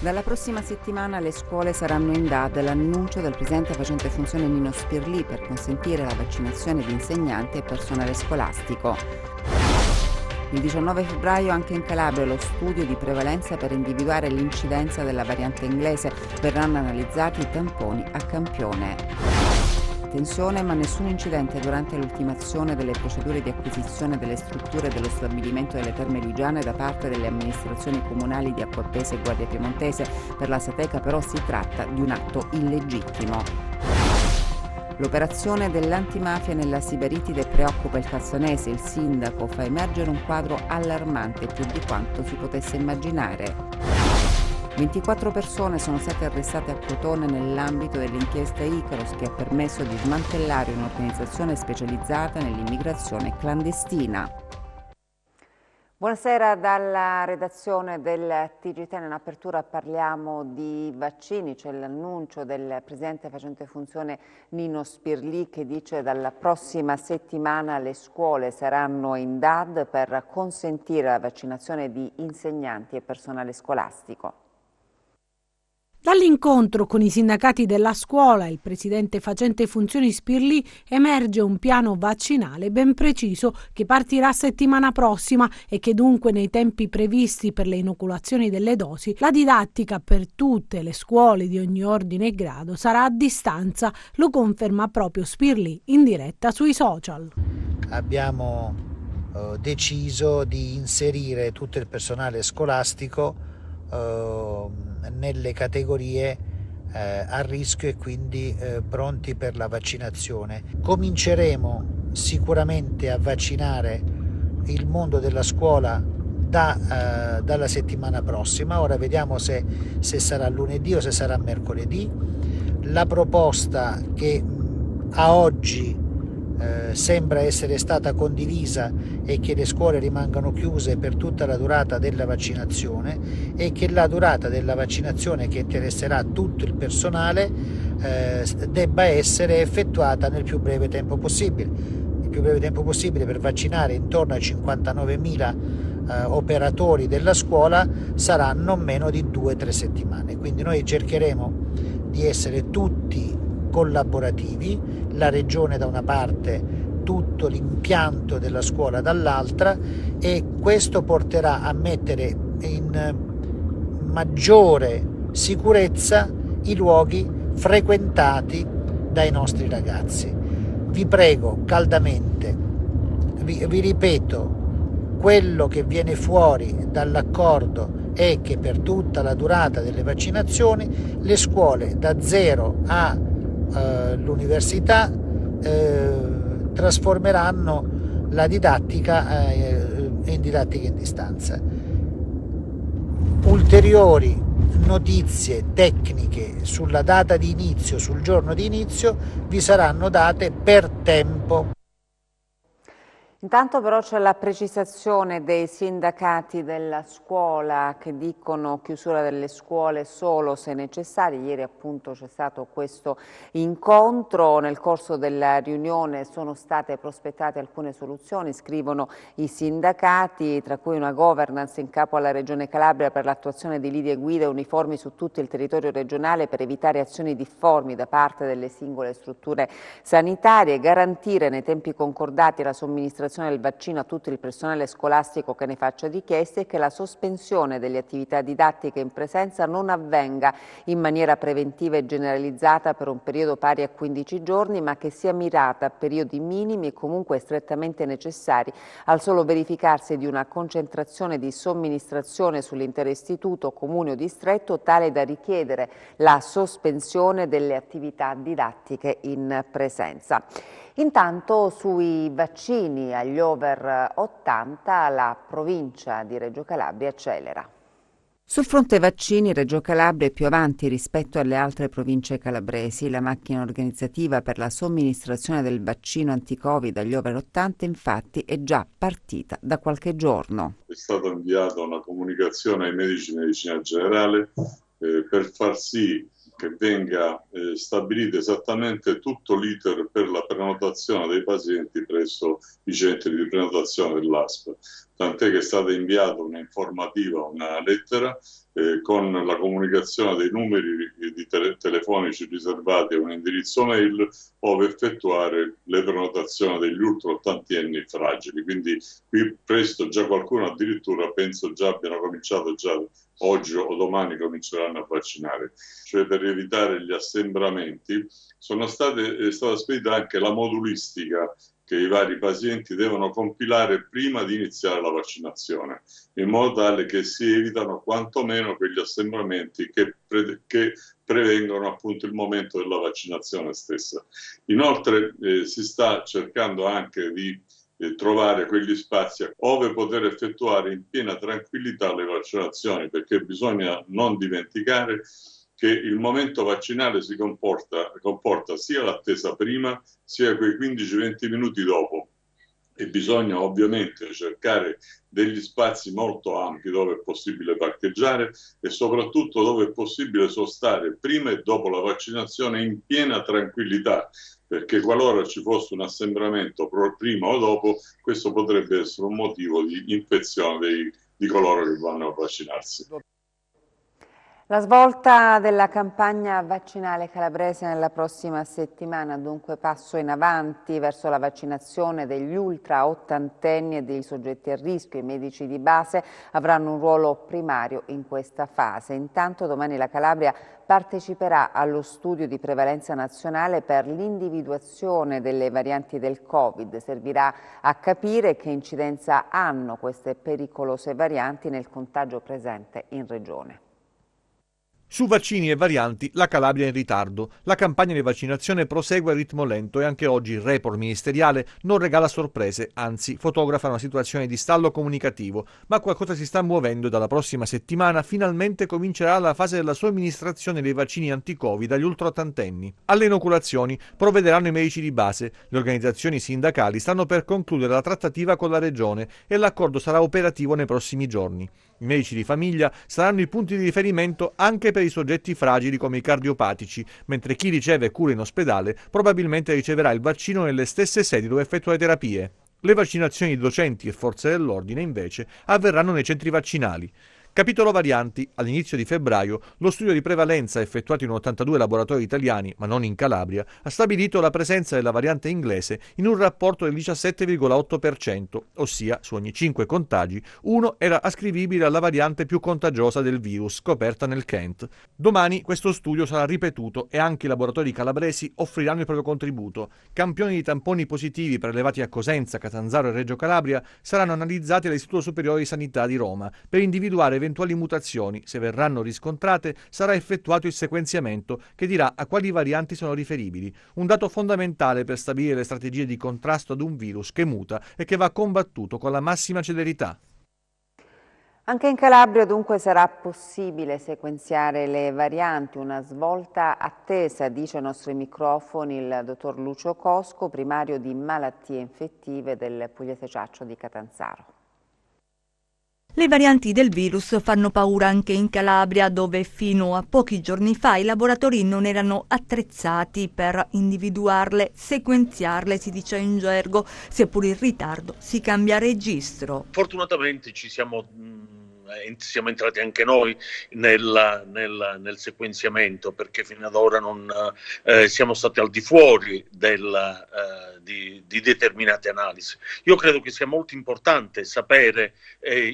Dalla prossima settimana le scuole saranno in DAD, l'annuncio del presidente facente funzione Nino Spirlì per consentire la vaccinazione di insegnanti e personale scolastico. Il 19 febbraio anche in Calabria lo studio di prevalenza per individuare l'incidenza della variante inglese. Verranno analizzati i tamponi a campione. Attenzione, ma nessun incidente durante l'ultimazione delle procedure di acquisizione delle strutture dello stabilimento delle Terme Lugane da parte delle amministrazioni comunali di Acquapese e Guardia Piemontese. Per la Sateca però si tratta di un atto illegittimo. L'operazione dell'antimafia nella Sibaritide preoccupa il Cazzanese. Il sindaco fa emergere un quadro allarmante, più di quanto si potesse immaginare. 24 persone sono state arrestate a Crotone nell'ambito dell'inchiesta Icaros che ha permesso di smantellare un'organizzazione specializzata nell'immigrazione clandestina. Buonasera dalla redazione del TG10. In apertura parliamo di vaccini, c'è l'annuncio del presidente facente funzione Nino Spirlì che dice dalla prossima settimana le scuole saranno in DAD per consentire la vaccinazione di insegnanti e personale scolastico. Dall'incontro con i sindacati della scuola e il presidente facente funzioni Spirlì emerge un piano vaccinale ben preciso che partirà settimana prossima e che dunque nei tempi previsti per le inoculazioni delle dosi la didattica per tutte le scuole di ogni ordine e grado sarà a distanza, lo conferma proprio Spirlì in diretta sui social. Abbiamo deciso di inserire tutto il personale scolastico nelle categorie a rischio e quindi pronti per la vaccinazione. Cominceremo sicuramente a vaccinare il mondo della scuola dalla settimana prossima. Ora vediamo se sarà lunedì o se sarà mercoledì. La proposta che a oggi sembra essere stata condivisa e che le scuole rimangano chiuse per tutta la durata della vaccinazione e che la durata della vaccinazione che interesserà tutto il personale debba essere effettuata nel più breve tempo possibile. Il più breve tempo possibile per vaccinare intorno ai 59.000 operatori della scuola sarà non meno di 2-3 settimane. Quindi noi cercheremo di essere tutti collaborativi, la regione da una parte, tutto l'impianto della scuola dall'altra, e questo porterà a mettere in maggiore sicurezza i luoghi frequentati dai nostri ragazzi. Vi prego caldamente, vi ripeto, quello che viene fuori dall'accordo è che per tutta la durata delle vaccinazioni le scuole da 0 all'università trasformeranno la didattica in didattica in distanza. Ulteriori notizie tecniche sulla data di inizio, sul giorno di inizio, vi saranno date per tempo. Intanto però c'è la precisazione dei sindacati della scuola che dicono chiusura delle scuole solo se necessario. Ieri appunto c'è stato questo incontro, nel corso della riunione sono state prospettate alcune soluzioni, scrivono i sindacati, tra cui una governance in capo alla Regione Calabria per l'attuazione di linee guida uniformi su tutto il territorio regionale per evitare azioni difformi da parte delle singole strutture sanitarie, garantire nei tempi concordati la somministrazione del vaccino a tutto il personale scolastico che ne faccia richieste e che la sospensione delle attività didattiche in presenza non avvenga in maniera preventiva e generalizzata per un periodo pari a 15 giorni, ma che sia mirata a periodi minimi e comunque strettamente necessari al solo verificarsi di una concentrazione di somministrazione sull'intero istituto, comune o distretto, tale da richiedere la sospensione delle attività didattiche in presenza. Intanto sui vaccini agli over 80 la provincia di Reggio Calabria accelera. Sul fronte vaccini Reggio Calabria è più avanti rispetto alle altre province calabresi. La macchina organizzativa per la somministrazione del vaccino anti-Covid agli over 80 infatti è già partita da qualche giorno. È stata inviata una comunicazione ai medici di medicina generale per far sì che venga stabilito esattamente tutto l'iter per la prenotazione dei pazienti presso i centri di prenotazione dell'ASP. tant'è che è stata inviata un'informativa, una lettera con la comunicazione dei numeri di telefonici riservati a un indirizzo mail ove effettuare le prenotazioni degli ultra ottantenni fragili. Quindi qui presto già qualcuno addirittura, penso già abbiano cominciato, già oggi o domani cominceranno a vaccinare. Cioè, per evitare gli assembramenti è stata spedita anche la modulistica che i vari pazienti devono compilare prima di iniziare la vaccinazione, in modo tale che si evitano quantomeno quegli assembramenti che prevengono appunto il momento della vaccinazione stessa. Inoltre si sta cercando anche di trovare quegli spazi dove poter effettuare in piena tranquillità le vaccinazioni, perché bisogna non dimenticare che il momento vaccinale comporta sia l'attesa prima sia quei 15-20 minuti dopo, e bisogna ovviamente cercare degli spazi molto ampi dove è possibile parcheggiare e soprattutto dove è possibile sostare prima e dopo la vaccinazione in piena tranquillità, perché qualora ci fosse un assembramento prima o dopo, questo potrebbe essere un motivo di infezione di coloro che vanno a vaccinarsi. La svolta della campagna vaccinale calabrese nella prossima settimana, dunque passo in avanti verso la vaccinazione degli ultra ottantenni e dei soggetti a rischio. I medici di base avranno un ruolo primario in questa fase. Intanto domani la Calabria parteciperà allo studio di prevalenza nazionale per l'individuazione delle varianti del Covid. Servirà a capire che incidenza hanno queste pericolose varianti nel contagio presente in regione. Su vaccini e varianti la Calabria è in ritardo. La campagna di vaccinazione prosegue a ritmo lento e anche oggi il report ministeriale non regala sorprese, anzi fotografa una situazione di stallo comunicativo, ma qualcosa si sta muovendo e dalla prossima settimana finalmente comincerà la fase della somministrazione dei vaccini anti-Covid agli ultraottantenni. Alle inoculazioni provvederanno i medici di base. Le organizzazioni sindacali stanno per concludere la trattativa con la regione e l'accordo sarà operativo nei prossimi giorni. I medici di famiglia saranno i punti di riferimento anche per i soggetti fragili come i cardiopatici, mentre chi riceve cure in ospedale probabilmente riceverà il vaccino nelle stesse sedi dove effettua le terapie. Le vaccinazioni di docenti e forze dell'ordine invece avverranno nei centri vaccinali. Capitolo varianti. All'inizio di febbraio lo studio di prevalenza effettuato in 82 laboratori italiani, ma non in Calabria, ha stabilito la presenza della variante inglese in un rapporto del 17,8%, ossia su ogni 5 contagi, uno era ascrivibile alla variante più contagiosa del virus scoperta nel Kent. Domani questo studio sarà ripetuto e anche i laboratori calabresi offriranno il proprio contributo. Campioni di tamponi positivi prelevati a Cosenza, Catanzaro e Reggio Calabria saranno analizzati all'Istituto Superiore di Sanità di Roma per individuare eventuali mutazioni. Se verranno riscontrate, sarà effettuato il sequenziamento che dirà a quali varianti sono riferibili, un dato fondamentale per stabilire le strategie di contrasto ad un virus che muta e che va combattuto con la massima celerità. Anche in Calabria dunque sarà possibile sequenziare le varianti, una svolta attesa, dice ai nostri microfoni il dottor Lucio Cosco, primario di malattie infettive del Pugliese Ciaccio di Catanzaro. Le varianti del virus fanno paura anche in Calabria, dove fino a pochi giorni fa i laboratori non erano attrezzati per individuarle, sequenziarle, si dice in gergo, seppur in ritardo si cambia registro. Fortunatamente siamo entrati anche noi nel sequenziamento, perché fino ad ora non siamo stati al di fuori di determinate analisi. Io credo che sia molto importante sapere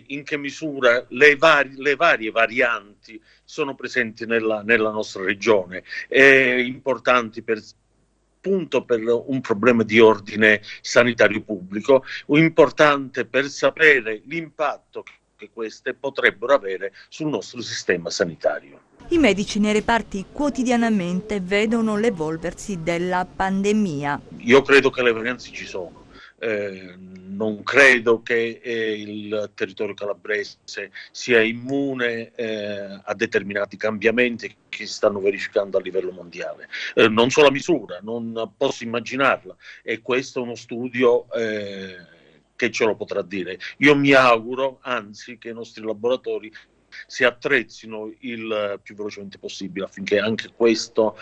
in che misura le varie varianti sono presenti nella nostra regione, importanti per un problema di ordine sanitario pubblico, importante per sapere l'impatto che queste potrebbero avere sul nostro sistema sanitario. I medici nei reparti quotidianamente vedono l'evolversi della pandemia. Io credo che le varianti ci sono. Non credo che il territorio calabrese sia immune a determinati cambiamenti che si stanno verificando a livello mondiale. Non so la misura, non posso immaginarla, e questo è uno studio che ce lo potrà dire. Io mi auguro, anzi, che i nostri laboratori si attrezzino il più velocemente possibile affinché anche questo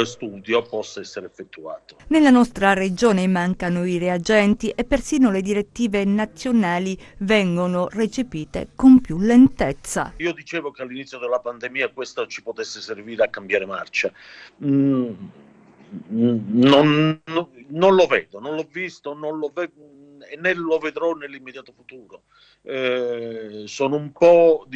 studio possa essere effettuato. Nella nostra regione mancano i reagenti e persino le direttive nazionali vengono recepite con più lentezza. Io dicevo che all'inizio della pandemia questo ci potesse servire a cambiare marcia. Non lo vedo, non l'ho visto, non lo vedo, né lo vedrò nell'immediato futuro. Sono un po',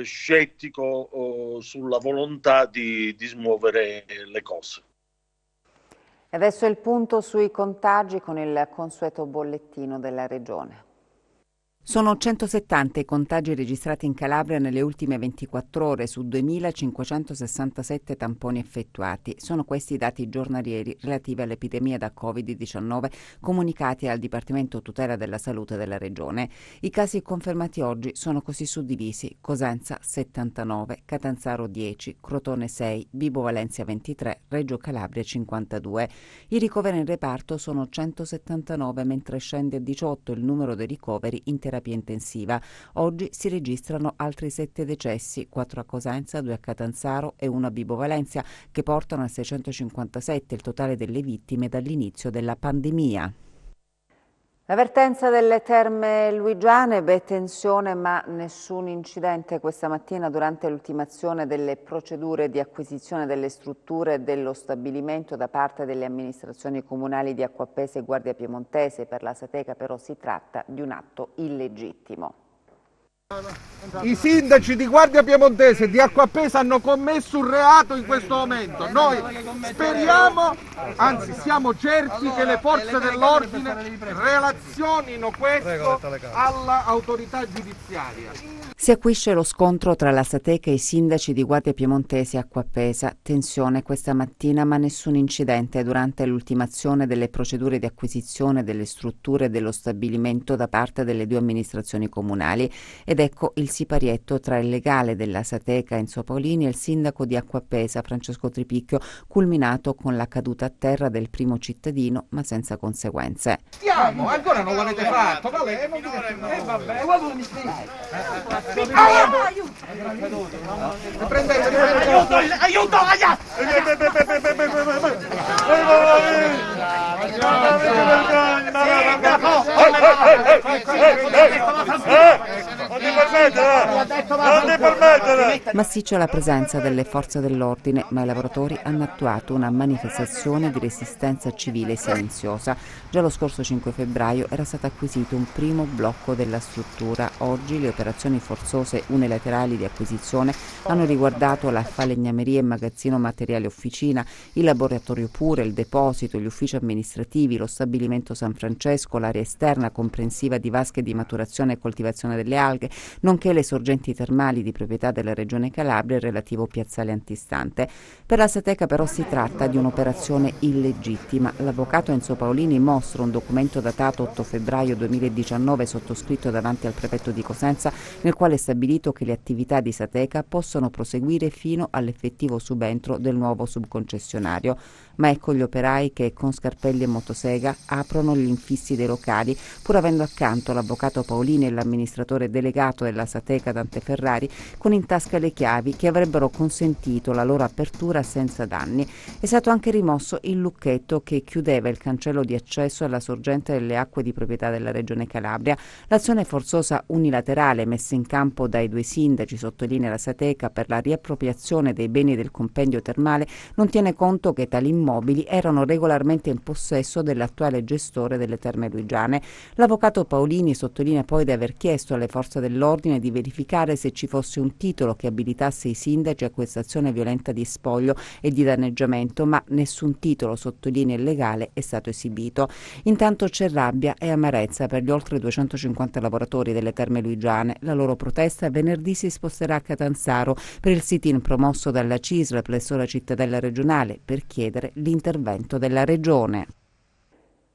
scettico sulla volontà di smuovere le cose. Adesso è il punto sui contagi con il consueto bollettino della Regione. Sono 170 i contagi registrati in Calabria nelle ultime 24 ore su 2.567 tamponi effettuati. Sono questi i dati giornalieri relativi all'epidemia da Covid-19 comunicati al Dipartimento Tutela della Salute della Regione. I casi confermati oggi sono così suddivisi: Cosenza 79, Catanzaro 10, Crotone 6, Vibo Valentia 23, Reggio Calabria 52. I ricoveri in reparto sono 179, mentre scende a 18 il numero dei ricoveri in terapia intensiva. Oggi si registrano altri 7 decessi, 4 a Cosenza, 2 a Catanzaro e 1 a Vibo Valentia, che portano a 657 il totale delle vittime dall'inizio della pandemia. L'avvertenza delle Terme Luigiane, tensione ma nessun incidente questa mattina durante l'ultimazione delle procedure di acquisizione delle strutture dello stabilimento da parte delle amministrazioni comunali di Acquapese e Guardia Piemontese. Per la Sateca però si tratta di un atto illegittimo. I sindaci di Guardia Piemontese e di Acquapese hanno commesso un reato in questo momento. Noi speriamo, anzi siamo certi, che le forze dell'ordine relazionino questo all'autorità giudiziaria. Si acuisce lo scontro tra la Sateca e i sindaci di Guardia Piemontese e Acquapesa. Tensione questa mattina ma nessun incidente durante l'ultimazione delle procedure di acquisizione delle strutture dello stabilimento da parte delle due amministrazioni comunali. Ed ecco il siparietto tra il legale della Sateca Enzo Paolini e il sindaco di Acquapesa Francesco Tripicchio, culminato con la caduta a terra del primo cittadino ma senza conseguenze. Stiamo, ancora non l'avete fatto, vabbè. Aiuto, Massiccia la presenza delle forze dell'ordine, ma i lavoratori hanno attuato una manifestazione di resistenza civile silenziosa. Già lo scorso 5 febbraio era stato acquisito un primo blocco della struttura. Oggi le operazioni forzose unilaterali di acquisizione hanno riguardato la falegnameria e magazzino materiale officina, il laboratorio pure, il deposito, gli uffici amministrativi, lo stabilimento San Francesco, l'area esterna comprensiva di vasche di maturazione e coltivazione delle alghe, nonché le sorgenti termali di proprietà della Regione Calabria e il relativo piazzale antistante. Per la Sateca però si tratta di un'operazione illegittima. L'avvocato Enzo Paolini mostra un documento datato 8 febbraio 2019 sottoscritto davanti al prefetto di Cosenza, nel quale è stabilito che le attività di Sateca possono proseguire fino all'effettivo subentro del nuovo subconcessionario. Ma ecco gli operai che con scarpelli e motosega aprono gli infissi dei locali, pur avendo accanto l'avvocato Paolini e l'amministratore delegato della Sateca Dante Ferrari con in tasca le chiavi che avrebbero consentito la loro apertura senza danni. È stato anche rimosso il lucchetto che chiudeva il cancello di accesso alla sorgente delle acque di proprietà della Regione Calabria. L'azione forzosa unilaterale messa in campo dai due sindaci, sottolinea la Sateca, per la riappropriazione dei beni del compendio termale non tiene conto che tali immobili erano regolarmente in possesso dell'attuale gestore delle Terme Luigiane. L'avvocato Paolini sottolinea poi di aver chiesto alle forze dell'ordine di verificare se ci fosse un titolo che abilitasse i sindaci a questa azione violenta di spoglio e di danneggiamento, ma nessun titolo, sottolinea il legale, è stato esibito. Intanto c'è rabbia e amarezza per gli oltre 250 lavoratori delle Terme Luigiane. La loro protesta venerdì si sposterà a Catanzaro per il sit-in promosso dalla CISL presso la cittadella regionale per chiedere l'intervento della regione.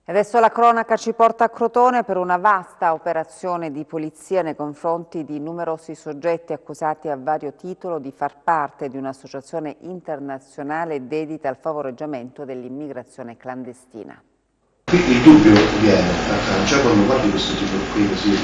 Adesso la cronaca ci porta a Crotone per una vasta operazione di polizia nei confronti di numerosi soggetti accusati a vario titolo di far parte di un'associazione internazionale dedita al favoreggiamento dell'immigrazione clandestina. Qui il dubbio viene già quando guardi questo tipo qui così.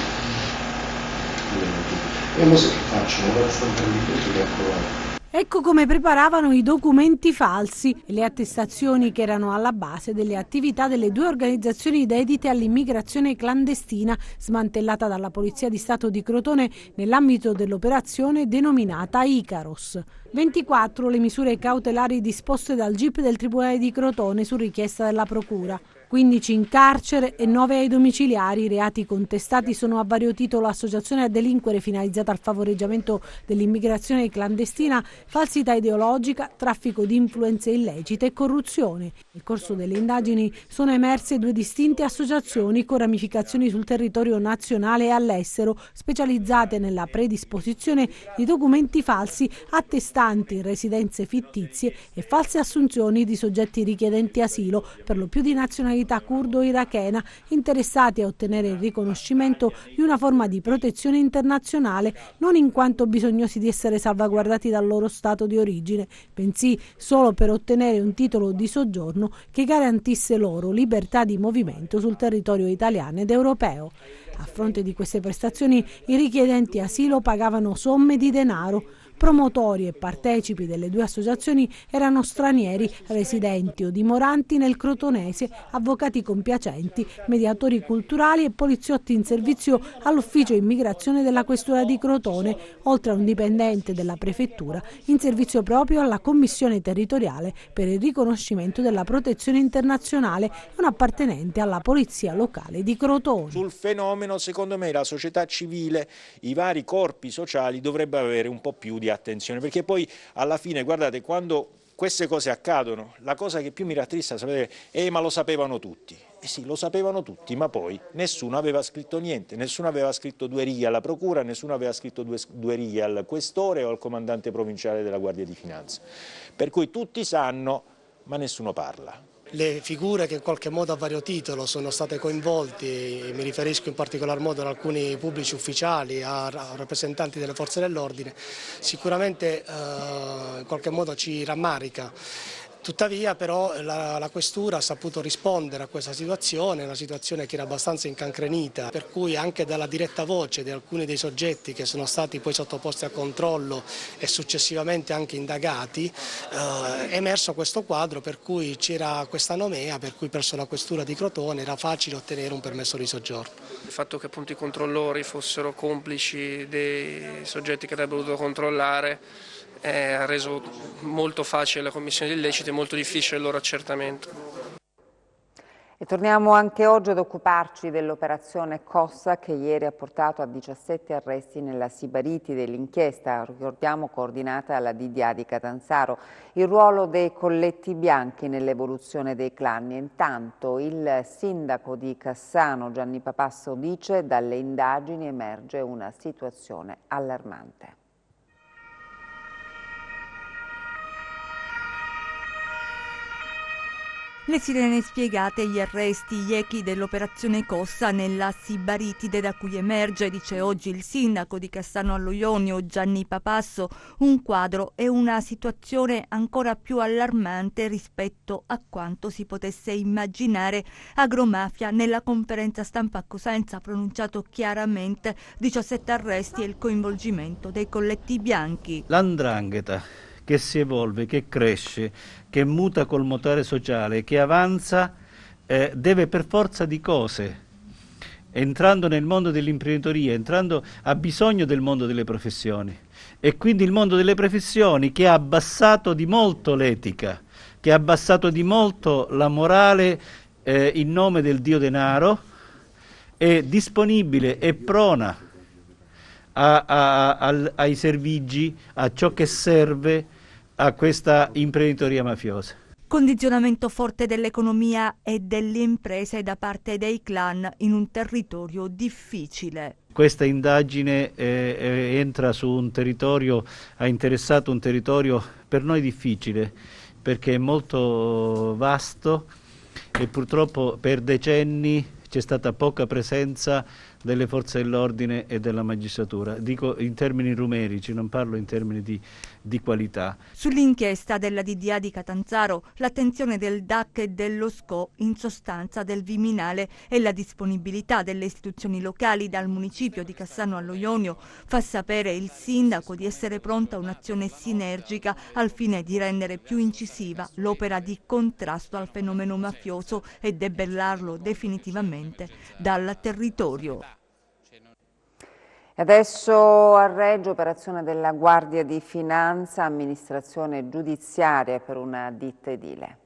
E lo sai che facciano? Per affrontare di tutto che approvare. Ecco come preparavano i documenti falsi e le attestazioni che erano alla base delle attività delle 2 organizzazioni dedite all'immigrazione clandestina smantellata dalla Polizia di Stato di Crotone nell'ambito dell'operazione denominata Icaros. 24 le misure cautelari disposte dal GIP del Tribunale di Crotone su richiesta della Procura. 15 in carcere e 9 ai domiciliari. I reati contestati sono a vario titolo associazione a delinquere finalizzata al favoreggiamento dell'immigrazione clandestina, falsità ideologica, traffico di influenze illecite e corruzione. Nel corso delle indagini sono emerse 2 distinte associazioni con ramificazioni sul territorio nazionale e all'estero, specializzate nella predisposizione di documenti falsi attestanti residenze fittizie e false assunzioni di soggetti richiedenti asilo, per lo più di nazionalità curdo-irachena, interessati a ottenere il riconoscimento di una forma di protezione internazionale, non in quanto bisognosi di essere salvaguardati dal loro stato di origine, bensì solo per ottenere un titolo di soggiorno che garantisse loro libertà di movimento sul territorio italiano ed europeo. A fronte di queste prestazioni, i richiedenti asilo pagavano somme di denaro. Promotori e partecipi delle 2 associazioni erano stranieri, residenti o dimoranti nel crotonese, avvocati compiacenti, mediatori culturali e poliziotti in servizio all'ufficio immigrazione della questura di Crotone, oltre a un dipendente della prefettura in servizio proprio alla commissione territoriale per il riconoscimento della protezione internazionale e un appartenente alla polizia locale di Crotone. Sul fenomeno, secondo me, la società civile, i vari corpi sociali dovrebbero avere un po' più di attenzione, perché poi alla fine, guardate, quando queste cose accadono, la cosa che più mi rattrista, sapete, ma lo sapevano tutti. Sì, lo sapevano tutti, ma poi nessuno aveva scritto niente, nessuno aveva scritto 2 righe alla procura, nessuno aveva scritto due righe al questore o al comandante provinciale della Guardia di Finanza. Per cui tutti sanno, ma nessuno parla. Le figure che in qualche modo a vario titolo sono state coinvolti, mi riferisco in particolar modo ad alcuni pubblici ufficiali, a rappresentanti delle forze dell'ordine, sicuramente in qualche modo ci rammarica. Tuttavia però la questura ha saputo rispondere a questa situazione, una situazione che era abbastanza incancrenita, per cui anche dalla diretta voce di alcuni dei soggetti che sono stati poi sottoposti a controllo e successivamente anche indagati, è emerso questo quadro per cui c'era questa nomea, per cui presso la questura di Crotone era facile ottenere un permesso di soggiorno. Il fatto che appunto i controllori fossero complici dei soggetti che avrebbero dovuto controllare ha reso molto facile la commissione di illeciti e molto difficile il loro accertamento. E torniamo anche oggi ad occuparci dell'operazione Cossa, che ieri ha portato a 17 arresti nella Sibariti dell'inchiesta, ricordiamo coordinata dalla DDA di Catanzaro. Il ruolo dei colletti bianchi nell'evoluzione dei clan. Intanto il sindaco di Cassano, Gianni Papasso, dice: dalle indagini emerge una situazione allarmante. Le sirene spiegate, gli arresti, gli echi dell'operazione Cossa nella Sibaritide, da cui emerge, dice oggi il sindaco di Cassano allo Ionio, Gianni Papasso, un quadro e una situazione ancora più allarmante rispetto a quanto si potesse immaginare. Agromafia. Nella conferenza stampa a Cosenza ha pronunciato chiaramente 17 arresti e il coinvolgimento dei colletti bianchi. L''ndrangheta che si evolve, che cresce, che muta col motore sociale, che avanza, deve per forza di cose, entrando nel mondo dell'imprenditoria, ha bisogno del mondo delle professioni. E quindi il mondo delle professioni, che ha abbassato di molto l'etica, che ha abbassato di molto la morale in nome del dio denaro, è disponibile e prona ai servigi, a ciò che serve a questa imprenditoria mafiosa. Condizionamento forte dell'economia e delle imprese da parte dei clan in un territorio difficile. Questa indagine entra su un territorio, ha interessato un territorio per noi difficile, perché è molto vasto e purtroppo per decenni c'è stata poca presenza delle forze dell'ordine e della magistratura. Dico in termini numerici, non parlo in termini di qualità. Sull'inchiesta della DDA di Catanzaro, l'attenzione del DAC e dello SCO, in sostanza del Viminale, e la disponibilità delle istituzioni locali dal municipio di Cassano allo Ionio fa sapere il sindaco di essere pronta a un'azione sinergica al fine di rendere più incisiva l'opera di contrasto al fenomeno mafioso e debellarlo definitivamente dal territorio. Adesso a Reggio, operazione della Guardia di Finanza, amministrazione giudiziaria per una ditta edile.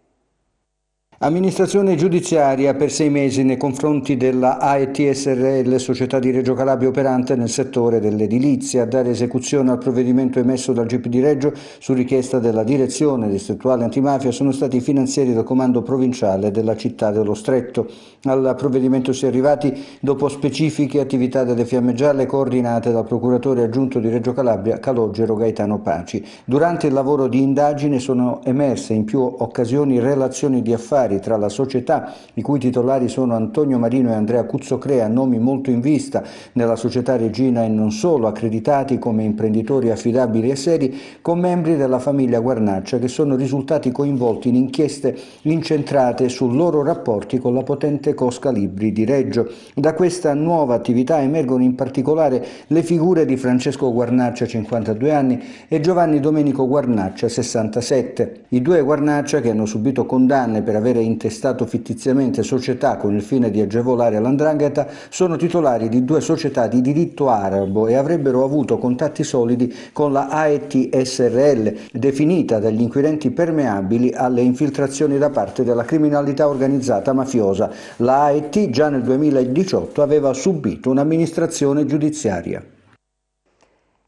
Amministrazione giudiziaria per 6 mesi nei confronti della AET SRL, società di Reggio Calabria operante nel settore dell'edilizia. A dare esecuzione al provvedimento emesso dal GP di Reggio su richiesta della direzione distrettuale antimafia sono stati i finanzieri del comando provinciale della città dello Stretto. Al provvedimento si è arrivati dopo specifiche attività delle Fiamme Gialle coordinate dal procuratore aggiunto di Reggio Calabria Calogero Gaetano Paci. Durante il lavoro di indagine sono emerse in più occasioni relazioni di affari tra la società, i cui titolari sono Antonio Marino e Andrea Cuzzocrea, nomi molto in vista nella società regina e non solo, accreditati come imprenditori affidabili e seri, con membri della famiglia Guarnaccia che sono risultati coinvolti in inchieste incentrate su loro rapporti con la potente Cosca Libri di Reggio. Da questa nuova attività emergono in particolare le figure di Francesco Guarnaccia, 52 anni, e Giovanni Domenico Guarnaccia, 67. I due Guarnaccia, che hanno subito condanne per avere intestato fittiziamente società con il fine di agevolare l''ndrangheta, sono titolari di 2 società di diritto arabo e avrebbero avuto contatti solidi con la AET SRL, definita dagli inquirenti permeabili alle infiltrazioni da parte della criminalità organizzata mafiosa. La AET già nel 2018 aveva subito un'amministrazione giudiziaria.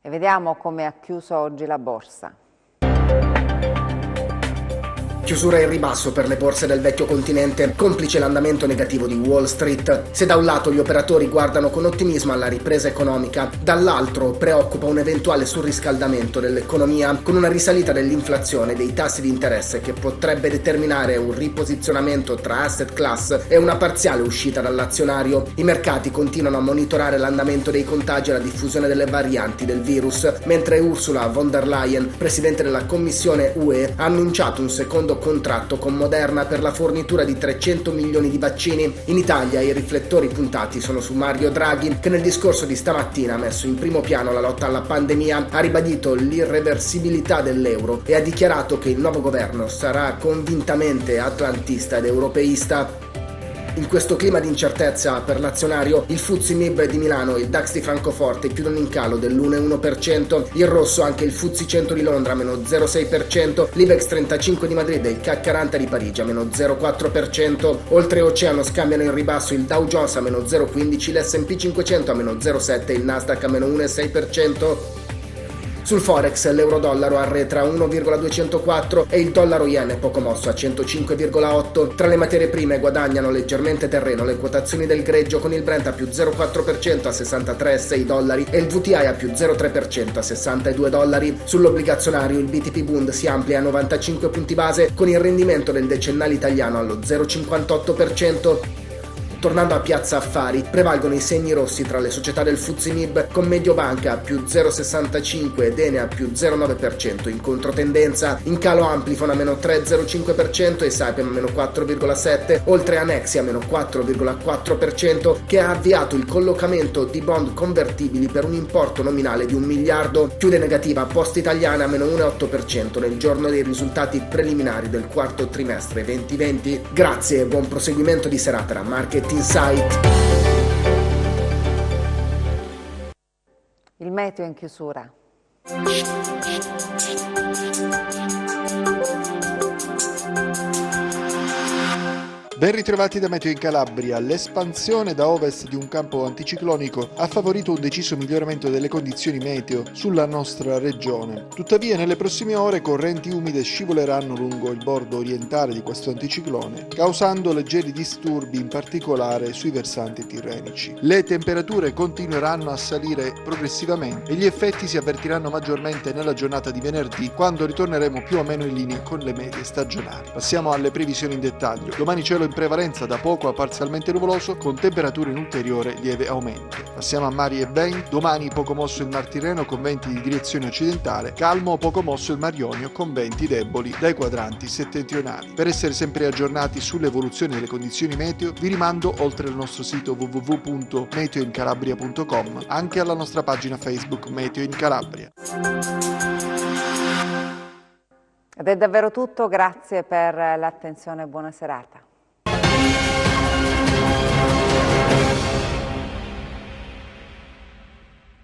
E vediamo come ha chiuso oggi la borsa. Chiusura in ribasso per le borse del vecchio continente, complice l'andamento negativo di Wall Street. Se da un lato gli operatori guardano con ottimismo alla ripresa economica, dall'altro preoccupa un eventuale surriscaldamento dell'economia con una risalita dell'inflazione e dei tassi di interesse che potrebbe determinare un riposizionamento tra asset class e una parziale uscita dall'azionario. I mercati continuano a monitorare l'andamento dei contagi e la diffusione delle varianti del virus, mentre Ursula von der Leyen, presidente della Commissione UE, ha annunciato un secondo contratto con Moderna per la fornitura di 300 milioni di vaccini. In Italia i riflettori puntati sono su Mario Draghi, che nel discorso di stamattina ha messo in primo piano la lotta alla pandemia, ha ribadito l'irreversibilità dell'euro e ha dichiarato che il nuovo governo sarà convintamente atlantista ed europeista. In questo clima di incertezza per l'azionario, il FTSE MIB di Milano e il DAX di Francoforte chiudono in calo dell'1,1%, in rosso anche il FTSE 100 di Londra meno 0,6%, l'Ibex 35 di Madrid e il CAC 40 di Parigi a meno 0,4%, oltreoceano scambiano in ribasso il Dow Jones a meno 0,15%, l'S&P 500 a meno 0,7% e il Nasdaq a meno 1,6%. Sul Forex l'euro-dollaro arretra a 1,204 e il dollaro yen è poco mosso a 105,8. Tra le materie prime guadagnano leggermente terreno le quotazioni del greggio, con il Brent a più 0,4% a $63,6 e il VTI a più 0,3% a $62. Sull'obbligazionario il BTP Bund si amplia a 95 punti base con il rendimento del decennale italiano allo 0,58%. Tornando a Piazza Affari, prevalgono i segni rossi tra le società del FTSE MIB, con Mediobanca a più 0,65 ed Enea a più 0,9% in controtendenza. In calo Amplifon a meno 3,05% e Saipem a meno 4,7%, oltre a Nexi a meno 4,4%, che ha avviato il collocamento di bond convertibili per un importo nominale di 1 miliardo. Chiude negativa Poste Italiane a meno 1,8% nel giorno dei risultati preliminari del quarto trimestre 2020. Grazie e buon proseguimento di serata da Market Insight. Il meteo in chiusura. Ben ritrovati da Meteo in Calabria. L'espansione da ovest di un campo anticiclonico ha favorito un deciso miglioramento delle condizioni meteo sulla nostra regione. Tuttavia nelle prossime ore correnti umide scivoleranno lungo il bordo orientale di questo anticiclone, causando leggeri disturbi in particolare sui versanti tirrenici. Le temperature continueranno a salire progressivamente e gli effetti si avvertiranno maggiormente nella giornata di venerdì, quando ritorneremo più o meno in linea con le medie stagionali. Passiamo alle previsioni in dettaglio. Domani cielo in prevalenza da poco a parzialmente nuvoloso con temperature in ulteriore lieve aumento. Passiamo a mari e venti. Domani poco mosso il Mar Tirreno con venti di direzione occidentale, calmo o poco mosso il Mar Ionio con venti deboli dai quadranti settentrionali. Per essere sempre aggiornati sull'evoluzione delle condizioni meteo vi rimando, oltre al nostro sito www.meteoincalabria.com, anche alla nostra pagina Facebook Meteo in Calabria. Ed è davvero tutto, grazie per l'attenzione e buona serata.